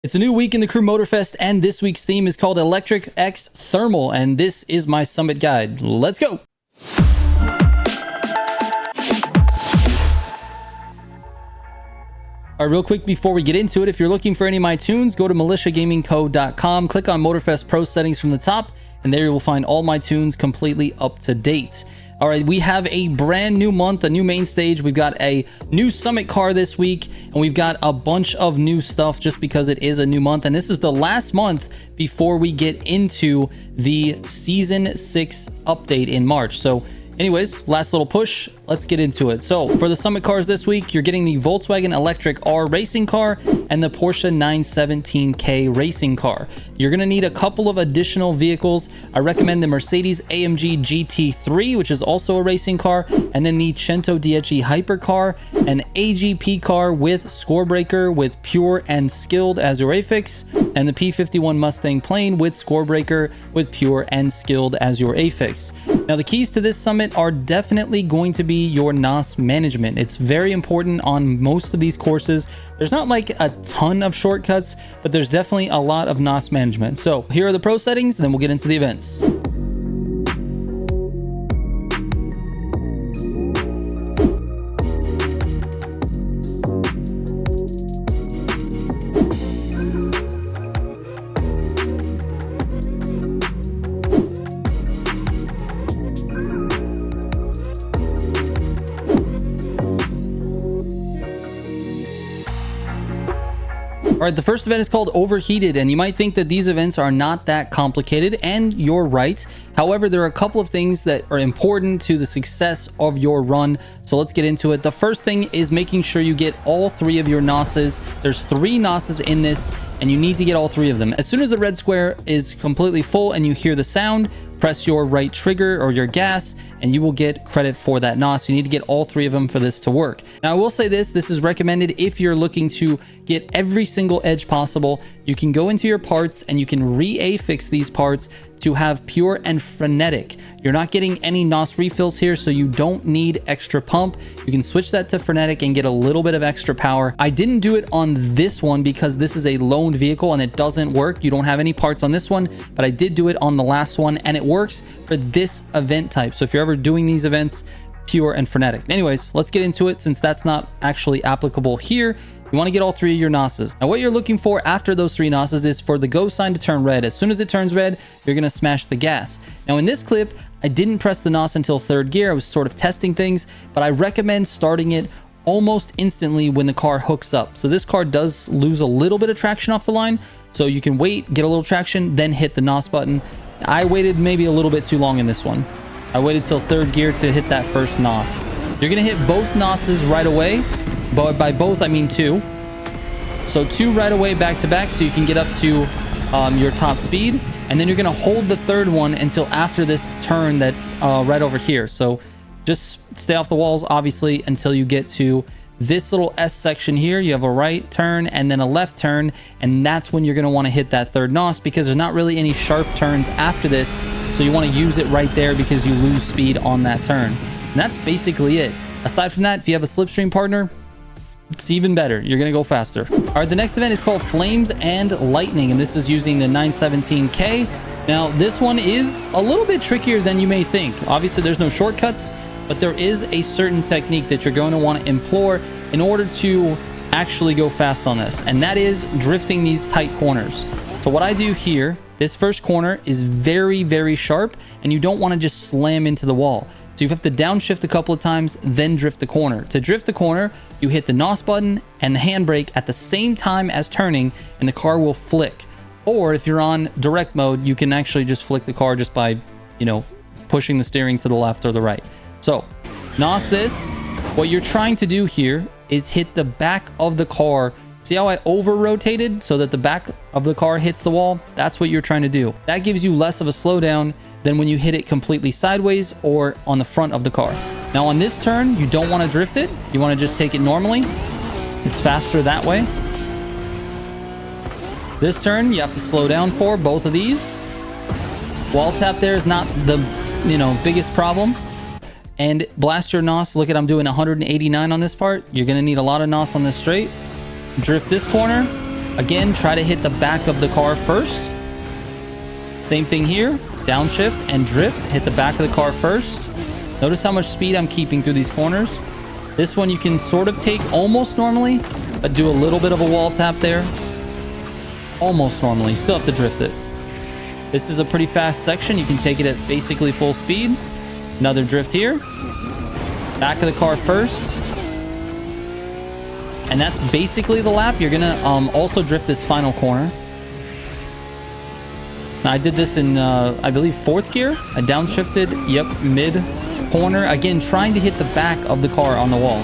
It's a new week in the Crew Motorfest, and this week's theme is called Electric X Thermal, and this is my summit guide. Let's go! All right, real quick before we get into it, if you're looking for any of my tunes, go to militiagamingco.com, click on Motorfest Pro settings from the top, and there you will find all my tunes completely up to date. All right, we have a brand new month, a new main stage. We've got a new summit car this week, and we've got a bunch of new stuff just because it is a new month. And this is the last month before we get into the Season 6 update in March. So anyways, last little push, let's get into it. So for the summit cars this week, you're getting the Volkswagen Electric R racing car and the Porsche 917K racing car. You're going to need a couple of additional vehicles. I recommend the Mercedes AMG GT3, which is also a racing car, and then the Cento DHE hypercar, an AGP car with Scorebreaker with Pure and Skilled as your affix, and the P51 Mustang Plane with Scorebreaker with Pure and Skilled as your affix. Now, the keys to this summit are definitely going to be your NOS management. It's very important on most of these courses. There's not like a ton of shortcuts, but there's definitely a lot of NOS management. So here are the pro settings, and then we'll get into the events. All right, the first event is called Overheated, and you might think that these events are not that complicated, and you're right. However, there are a couple of things that are important to the success of your run, so let's get into it. The first thing is making sure you get all three of your NOSes. There's 3 NOSes in this, and you need to get all 3 of them. As soon as the red square is completely full and you hear the sound, press your right trigger or your gas, and you will get credit for that NOS. You need to get all 3 of them for this to work. Now, I will say this is recommended if you're looking to get every single edge possible. You can go into your parts and you can re-affix these parts to have Pure and Frenetic. You're not getting any NOS refills here, so you don't need extra pump. You can switch that to Frenetic and get a little bit of extra power. I didn't do it on this one because this is a loaned vehicle and it doesn't work. You don't have any parts on this one, but I did do it on the last one, and it works for this event type. So if you're ever doing these events, Pure and Frenetic. Anyways, let's get into it since that's not actually applicable here. You want to get all 3 of your NOSes. Now, what you're looking for after those 3 NOSes is for the go sign to turn red. As soon as it turns red, you're going to smash the gas. Now, in this clip, I didn't press the NOS until 3rd gear. I was sort of testing things, but I recommend starting it almost instantly when the car hooks up. So this car does lose a little bit of traction off the line, so you can wait, get a little traction, then hit the NOS button. I waited maybe a little bit too long in this one. I waited till 3rd gear to hit that first NOS. You're going to hit both NOSes right away, but by both I mean 2. So 2 right away back to back, so you can get up to your top speed, and then you're going to hold the 3rd one until after this turn that's right over here. So just stay off the walls, obviously, until you get to this little S section here. You have a right turn and then a left turn, and that's when you're going to want to hit that 3rd NOS, because there's not really any sharp turns after this, so you want to use it right there because you lose speed on that turn. And that's basically it. Aside from that, if you have a slipstream partner, it's even better. You're going to go faster. All right, the next event is called Flames and Lightning, and this is using the 917K. Now, this one is a little bit trickier than you may think. Obviously, there's no shortcuts, but there is a certain technique that you're going to want to employ in order to actually go fast on this, and that is drifting these tight corners. So what I do here, this first corner is very, very sharp, and you don't want to just slam into the wall. So you have to downshift a couple of times, then drift the corner. To drift the corner, you hit the NOS button and the handbrake at the same time as turning, and the car will flick. Or if you're on direct mode, you can actually just flick the car just by, pushing the steering to the left or the right. So NOS this. What you're trying to do here is hit the back of the car. See how I over-rotated so that the back of the car hits the wall? That's what you're trying to do. That gives you less of a slowdown than when you hit it completely sideways or on the front of the car. Now on this turn, you don't want to drift it. You want to just take it normally. It's faster that way. This turn, you have to slow down for both of these. Wall tap there is not the, biggest problem. And blast your NOS. Look at, I'm doing 189 on this part. You're going to need a lot of NOS on this straight. Drift this corner, Again, try to hit the back of the car first. Same thing here. Downshift and drift. Hit the back of the car first. Notice how much speed I'm keeping through these corners. This one you can sort of take almost normally, but do a little bit of a wall tap there. Almost normally. You still have to drift it. This is a pretty fast section. You can take it at basically full speed. Another drift here. Back of the car first. And that's basically the lap. You're gonna also drift this final corner. Now, I did this in I believe 4th gear. I downshifted, yep, mid corner, again trying to hit the back of the car on the wall.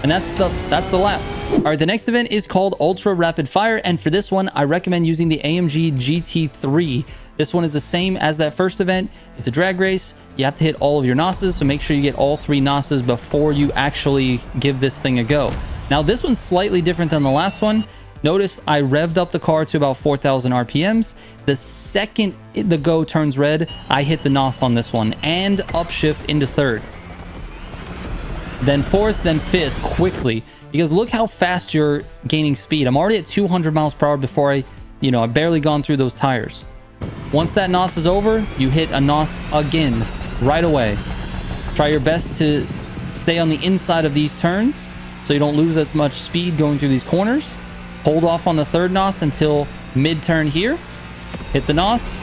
And that's the lap. All right, the next event is called Ultra Rapid Fire, and for this one I recommend using the AMG GT3. This one is the same as that first event. It's a drag race. You have to hit all of your NOSes, so make sure you get all 3 NOSes before you actually give this thing a go. Now, this one's slightly different than the last one. Notice I revved up the car to about 4,000 RPMs. The second the go turns red, I hit the NOS on this one and upshift into 3rd. Then 4th, then 5th quickly, because look how fast you're gaining speed. I'm already at 200 miles per hour before I barely gone through those tires. Once that NOS is over, you hit a NOS again right away. Try your best to stay on the inside of these turns so you don't lose as much speed going through these corners. Hold off on the 3rd NOS until mid-turn here. Hit the NOS.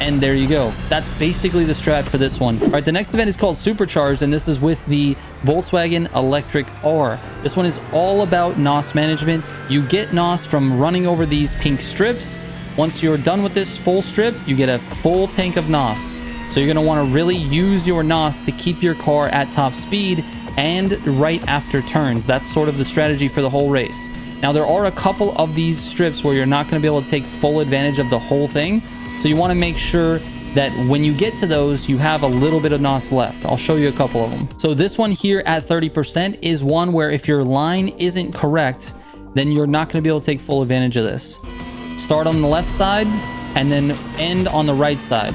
And there you go. That's basically the strat for this one. All right, the next event is called Supercharged, and this is with the Volkswagen Electric R. This one is all about NOS management. You get NOS from running over these pink strips. Once you're done with this full strip, you get a full tank of NOS. So you're going to want to really use your NOS to keep your car at top speed and right after turns. That's sort of the strategy for the whole race. Now, there are a couple of these strips where you're not going to be able to take full advantage of the whole thing. So you want to make sure that when you get to those, you have a little bit of NOS left. I'll show you a couple of them. So this one here at 30% is one where if your line isn't correct, then you're not going to be able to take full advantage of this. Start on the left side and then end on the right side.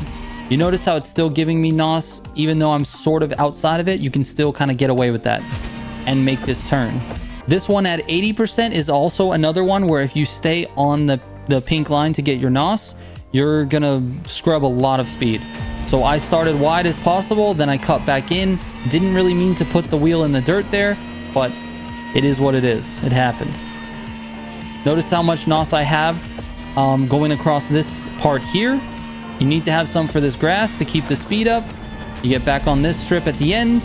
You notice how it's still giving me NOS, even though I'm sort of outside of it. You can still kind of get away with that and make this turn. This one at 80% is also another one where if you stay on the pink line to get your NOS, you're gonna scrub a lot of speed. So I started wide as possible, then I cut back in. Didn't really mean to put the wheel in the dirt there, but it is what it is. It happened. Notice how much NOS I have going across this part here. You need to have some for this grass to keep the speed up. You get back on this strip at the end,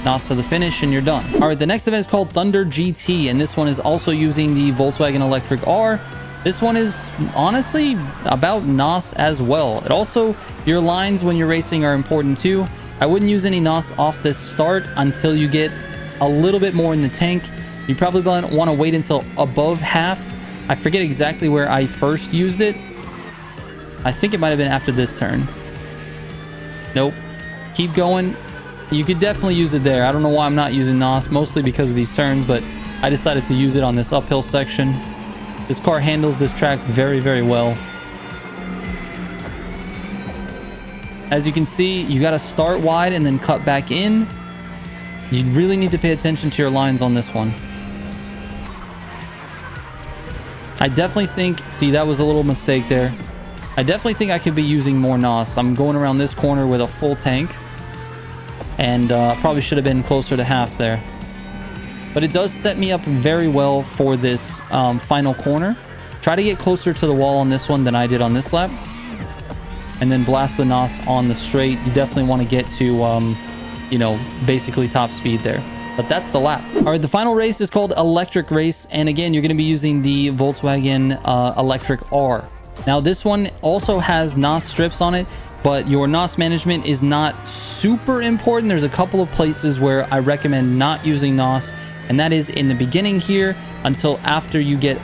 NOS to the finish, and you're done. All right, the next event is called Thunder GT, and this one is also using the Volkswagen Electric R. This one is honestly about NOS as well. It also, your lines when you're racing are important too. I wouldn't use any NOS off this start until you get a little bit more in the tank. You probably want to wait until above half. I forget exactly where I first used it. I think it might have been after this turn. Nope. Keep going. You could definitely use it there. I don't know why I'm not using NOS, mostly because of these turns, but I decided to use it on this uphill section. This car handles this track very, very well. As you can see, you got to start wide and then cut back in. You really need to pay attention to your lines on this one. I definitely think, see, that was a little mistake there. I definitely think I could be using more NOS. I'm going around this corner with a full tank, and probably should have been closer to half there. But it does set me up very well for this final corner. Try to get closer to the wall on this one than I did on this lap. And then blast the NOS on the straight. You definitely want to get to, basically top speed there. But that's the lap. All right, the final race is called Electric Race. And again, you're going to be using the Volkswagen Electric R. Now, this one also has NOS strips on it, but your NOS management is not super important. There's a couple of places where I recommend not using NOS. And that is in the beginning here until after you get,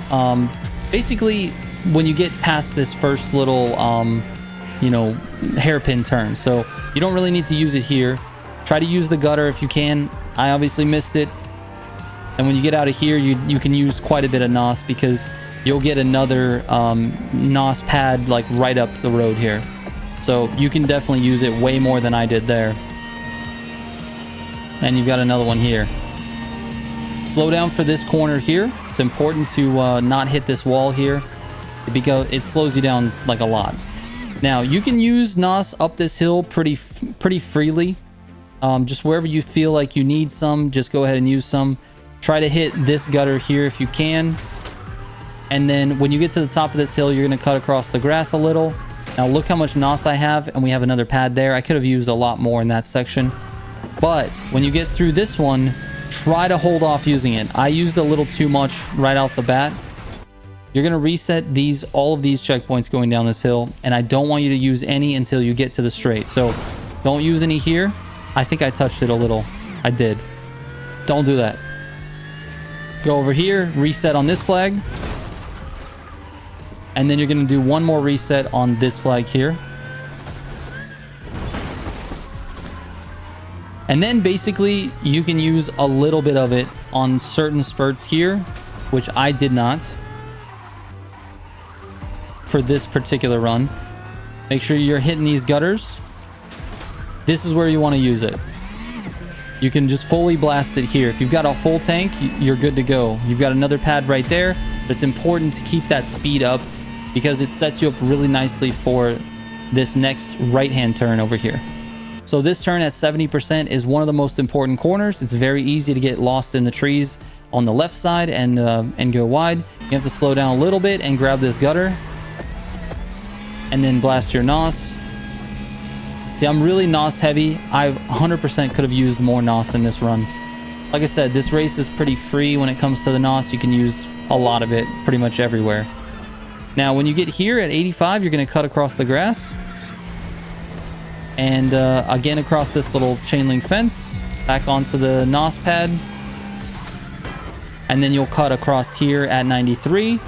basically when you get past this first little, hairpin turn. So you don't really need to use it here. Try to use the gutter if you can. I obviously missed it. And when you get out of here, you can use quite a bit of NOS because you'll get another NOS pad like right up the road here. So you can definitely use it way more than I did there. And you've got another one here. Slow down for this corner here. It's important to not hit this wall here because it slows you down like a lot. Now, you can use NOS up this hill pretty freely. Just wherever you feel like you need some, just go ahead and use some. Try to hit this gutter here if you can. And then when you get to the top of this hill, you're going to cut across the grass a little. Now, look how much NOS I have, and we have another pad there. I could have used a lot more in that section. But when you get through this one, try to hold off using it. I used a little too much right out the bat. You're going to reset all of these checkpoints going down this hill, and I don't want you to use any until you get to the straight. So don't use any here. I think I touched it a little. I did. Don't do that. Go over here, reset on this flag. And then you're going to do one more reset on this flag here. And then basically you can use a little bit of it on certain spurts here, which I did not for this particular run. Make sure you're hitting these gutters. This is where you want to use it. You can just fully blast it here. If you've got a full tank, you're good to go. You've got another pad right there. But it's important to keep that speed up because it sets you up really nicely for this next right-hand turn over here. So this turn at 70% is one of the most important corners. It's very easy to get lost in the trees on the left side and go wide. You have to slow down a little bit and grab this gutter. And then blast your NOS. See, I'm really NOS heavy. I 100% could have used more NOS in this run. Like I said, this race is pretty free when it comes to the NOS. You can use a lot of it pretty much everywhere. Now, when you get here at 85, you're going to cut across the grass. And again, across this little chain link fence, back onto the NOS pad. And then you'll cut across here at 93.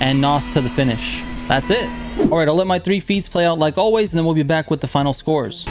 And NOS to the finish. That's it. All right, I'll let my 3 feats play out like always, and then we'll be back with the final scores.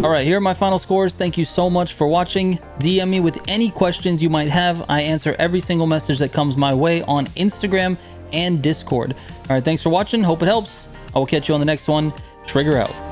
All right, here are my final scores. Thank you so much for watching. DM me with any questions you might have. I answer every single message that comes my way on Instagram and Discord. All right, thanks for watching. Hope it helps. I will catch you on the next one. Trigger out.